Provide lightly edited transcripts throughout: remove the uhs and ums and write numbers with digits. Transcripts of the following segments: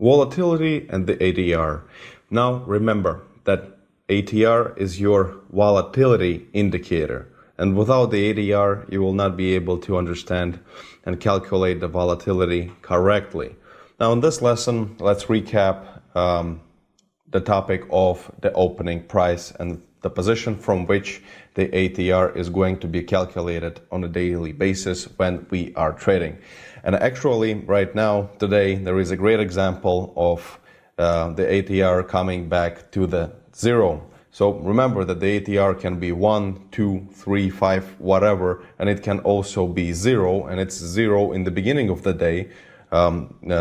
Volatility and the ATR. Now remember that ATR is your volatility indicator, and without the ATR you will not be able to understand and calculate the volatility correctly. Now in this lesson, let's recap the topic of the opening price and the position from which the ATR is going to be calculated on a daily basis when we are trading. And actually right now, today, there is a great example of the ATR coming back to the zero. So remember that the ATR can be 1, 2, 3, 5, whatever, and it can also be zero, and it's zero in the beginning of the day,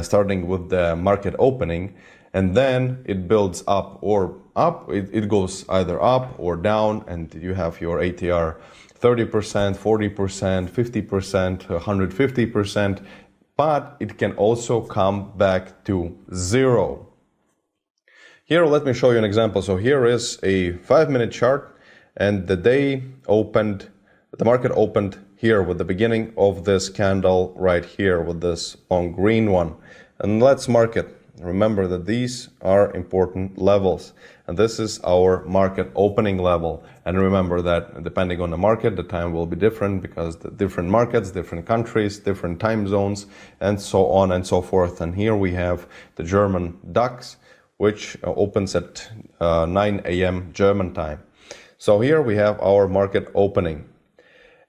starting with the market opening, and then it builds up or up. It goes either up or down, and you have your ATR 30%, 40%, 50%, 150%, but it can also come back to zero. Here, let me show you an example. So here is a 5-minute chart, and the market opened here with the beginning of this candle right here with this long green one. And let's mark it. Remember that these are important levels, and this is our market opening level. And remember that depending on the market, the time will be different because the different markets, different countries, different time zones, and so on and so forth. And here we have the German DAX, which opens at 9 a.m. German time. So here we have our market opening.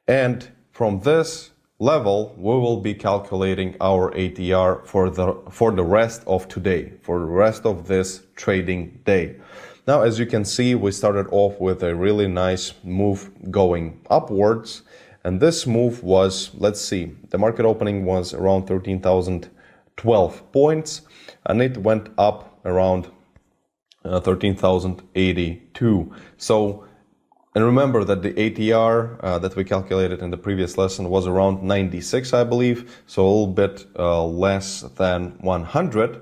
And from this level, we will be calculating our ATR for the rest of today, for the rest of this trading day. Now, as you can see, we started off with a really nice move going upwards. And this move was, let's see, the market opening was around 13,012 points, and it went up around 13,082. So, and remember that the ATR that we calculated in the previous lesson was around 96, I believe, so a little bit less than 100.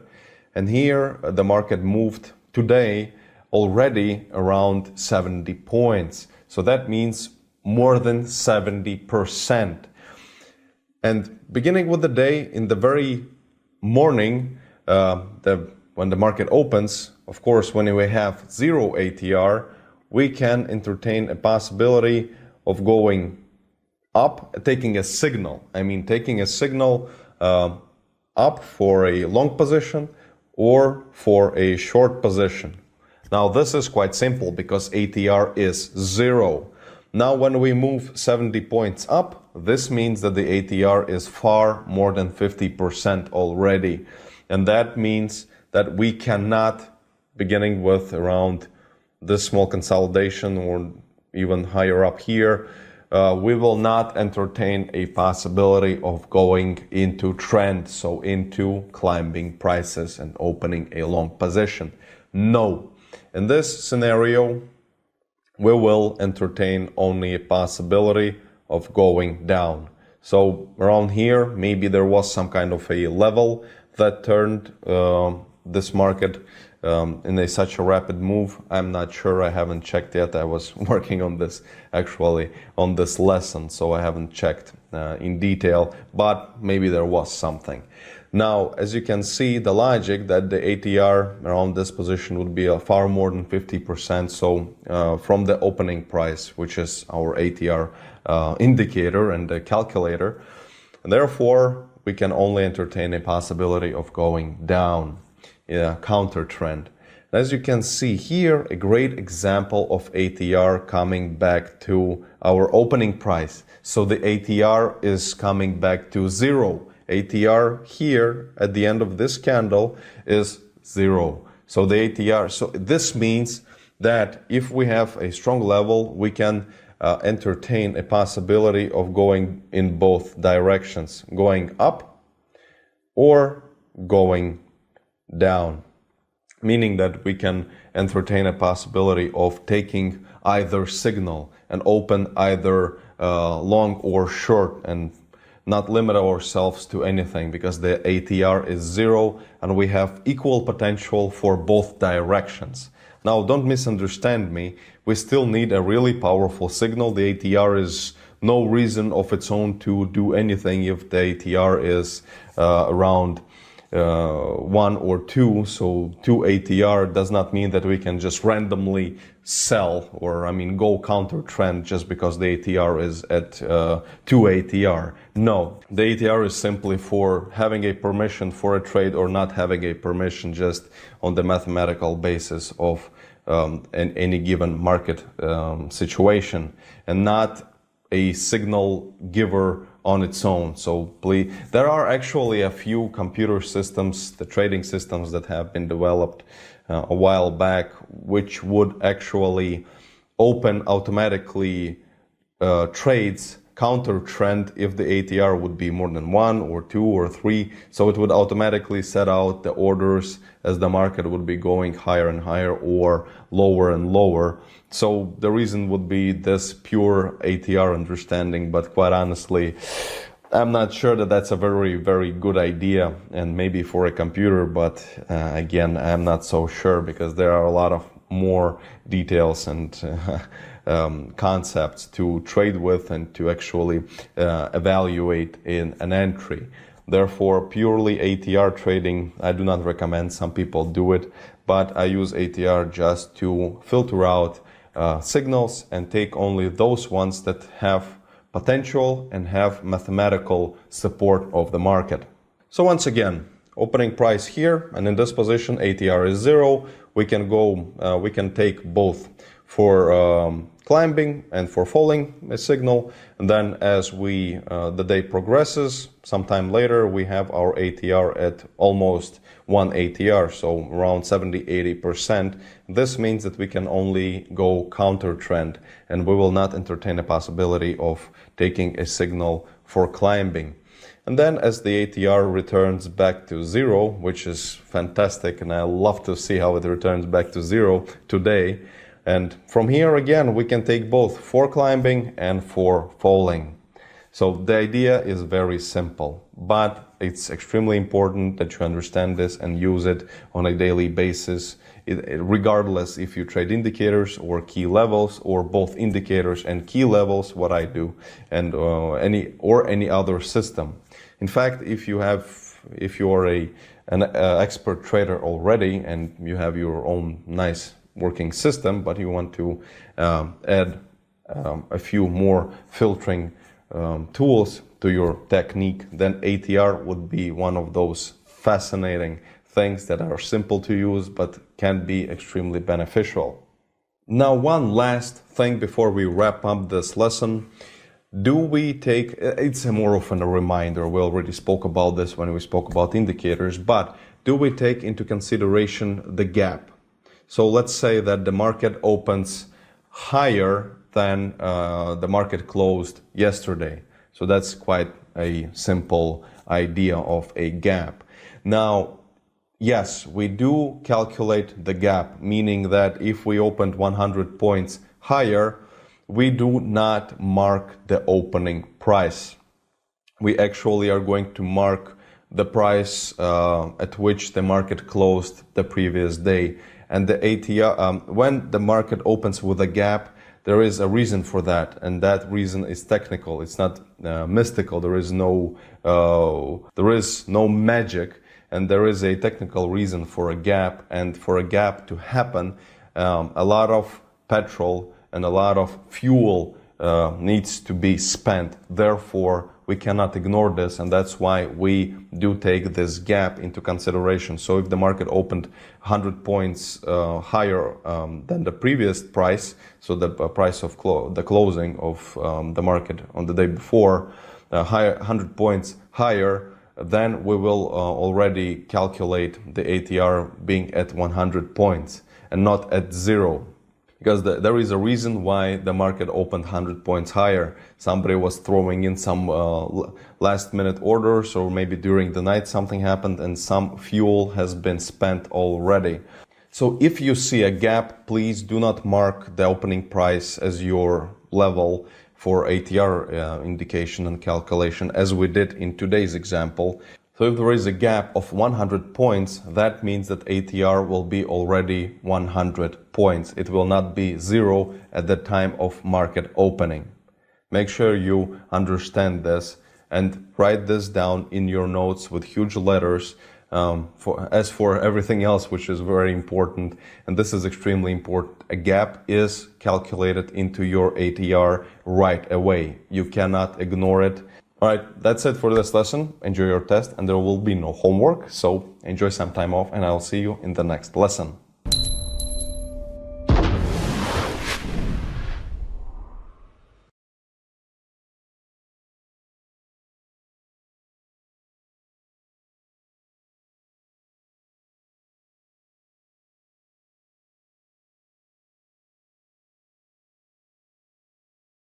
And here the market moved today already around 70 points. So that means more than 70%. And beginning with the day, in the very morning, when the market opens, of course, when we have zero ATR, we can entertain a possibility of going up, taking a signal. Taking a signal up for a long position or for a short position. Now, this is quite simple because ATR is zero. Now, when we move 70 points up, this means that the ATR is far more than 50% already. And that means that we cannot, beginning with around this small consolidation or even higher up here, we will not entertain a possibility of going into trend, so into climbing prices and opening a long position. No. In this scenario, we will entertain only a possibility of going down. So around here, maybe there was some kind of a level that turned this market in such a rapid move. I'm not sure, I haven't checked yet. I was working on this actually on this lesson, so I haven't checked in detail, but maybe there was something. Now, as you can see, the logic that the ATR around this position would be far more than 50%, so from the opening price, which is our ATR indicator and the calculator, and therefore we can only entertain a possibility of going down. Counter trend. As you can see here, a great example of ATR coming back to our opening price. So the ATR is coming back to zero. ATR here at the end of this candle is zero. So the ATR, so this means that if we have a strong level, we can entertain a possibility of going in both directions, going up or going down, meaning that we can entertain a possibility of taking either signal and open either long or short and not limit ourselves to anything because the ATR is zero and we have equal potential for both directions. Now, don't misunderstand me. We still need a really powerful signal. The ATR is no reason of its own to do anything if the ATR is around 1 or 2, so 2 ATR does not mean that we can just randomly sell or, go counter trend just because the ATR is at 2 ATR. No, the ATR is simply for having a permission for a trade or not having a permission, just on the mathematical basis of any given market situation, and not a signal giver on its own. So please, there are actually a few computer systems, the trading systems that have been developed a while back, which would actually open automatically trades counter trend if the ATR would be more than 1 or 2 or 3. So it would automatically set out the orders as the market would be going higher and higher or lower and lower. So the reason would be this pure ATR understanding, but quite honestly, I'm not sure that that's a very, very good idea, and maybe for a computer, but again, I'm not so sure, because there are a lot of more details and concepts to trade with and to actually evaluate in an entry. Therefore, purely ATR trading, I do not recommend. Some people do it, but I use ATR just to filter out signals and take only those ones that have potential and have mathematical support of the market. So once again, opening price here, and in this position ATR is 0. We can take both for climbing and for falling a signal, and then as the day progresses, sometime later we have our ATR at almost 1 ATR, so around 70-80%. This means that we can only go counter trend, and we will not entertain a possibility of taking a signal for climbing. And then as the ATR returns back to 0, which is fantastic, and I love to see how it returns back to 0 today. And from here again, we can take both for climbing and for falling. So the idea is very simple, but it's extremely important that you understand this and use it on a daily basis, regardless if you trade indicators or key levels, or both indicators and key levels, what I do, and any other system. In fact, if you are an expert trader already and you have your own nice working system, but you want to add a few more filtering tools to your technique, then ATR would be one of those fascinating things that are simple to use but can be extremely beneficial. Now, one last thing before we wrap up this lesson. It's more often a reminder, we already spoke about this when we spoke about indicators, but do we take into consideration the gap? So let's say that the market opens higher than the market closed yesterday. So that's quite a simple idea of a gap. Now, yes, we do calculate the gap, meaning that if we opened 100 points higher, we do not mark the opening price. We actually are going to mark the price at which the market closed the previous day. And the ATR, when the market opens with a gap, there is a reason for that, and that reason is technical. It's not mystical. There is no magic, and there is a technical reason for a gap. And for a gap to happen, a lot of petrol and a lot of fuel needs to be spent. Therefore, we cannot ignore this, and that's why we do take this gap into consideration. So if the market opened 100 points higher than the previous price, so the price of the closing of the market on the day before, 100 points higher, then we will already calculate the ATR being at 100 points and not at 0. Because there is a reason why the market opened 100 points higher. Somebody was throwing in some last-minute orders, or maybe during the night something happened and some fuel has been spent already. So if you see a gap, please do not mark the opening price as your level for ATR indication and calculation, as we did in today's example. So if there is a gap of 100 points, that means that ATR will be already 100 points. It will not be 0 at the time of market opening. Make sure you understand this and write this down in your notes with huge letters. As for everything else, which is very important, and this is extremely important, a gap is calculated into your ATR right away. You cannot ignore it. All right, that's it for this lesson. Enjoy your test, and there will be no homework, so enjoy some time off, and I'll see you in the next lesson.